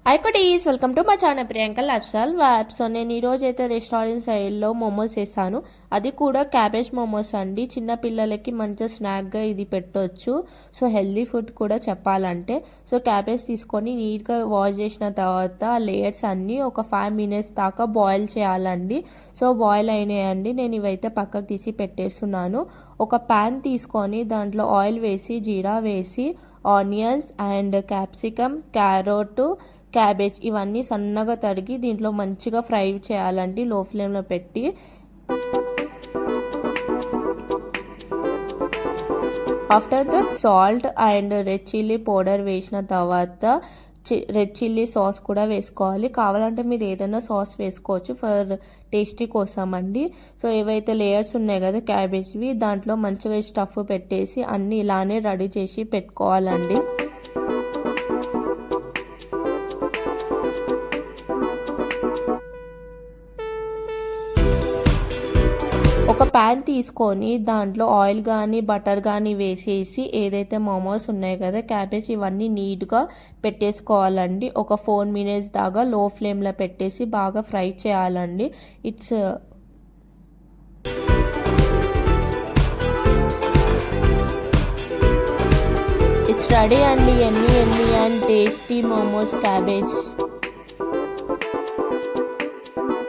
Hi cuties, welcome to మా channel Priyanka life style vibes. So నేను ఈరోజు అయితే రెస్టారెంట్ సైడ్లో మోమోస్ చేశాను. అది కూడా క్యాబేజ్ మోమోస్ అండి. చిన్న పిల్లలకి మంచిగా స్నాక్గా ఇది పెట్టవచ్చు. సో హెల్దీ ఫుడ్ కూడా చెప్పాలంటే. సో క్యాబేజ్ తీసుకొని నీట్గా వాష్ చేసిన తర్వాత లేయర్స్ అన్నీ ఒక 5 minutes దాకా బాయిల్ చేయాలండి. సో బాయిల్ అయినాయండి. నేను ఇవైతే పక్కకు తీసి పెట్టేస్తున్నాను. ఒక ప్యాన్ తీసుకొని దాంట్లో ఆయిల్ వేసి జీరా వేసి onions and capsicum, carrot, cabbage ఇవన్నీ సన్నగా తరిగి దీంట్లో మంచిగా ఫ్రై చేయాలండి లో ఫ్లేమ్లో పెట్టి. After that salt and red chilli powder వేసిన తర్వాత రెడ్ చిల్లీ సాస్ కూడా వేసుకోవాలి. కావాలంటే మీరు ఏదైనా సాస్ వేసుకోవచ్చు ఫర్ టేస్టీ కోసం అండి. సో ఏవైతే లేయర్స్ ఉన్నాయి కదా క్యాబేజ్వి, దాంట్లో మంచిగా స్టఫ్ పెట్టేసి అన్నీ ఇలానే రెడీ చేసి పెట్టుకోవాలండి. ఒక ప్యాన్ తీసుకొని దాంట్లో ఆయిల్ కానీ బటర్ కానీ వేసేసి ఏదైతే మోమోస్ ఉన్నాయి కదా క్యాబేజ్ ఇవన్నీ నీట్గా పెట్టేసుకోవాలండి. ఒక 4 minutes దాకా లో ఫ్లేమ్లో పెట్టేసి బాగా ఫ్రై చేయాలండి. ఇట్స్ రెడీ అండి. Emmy and tasty momos cabbage.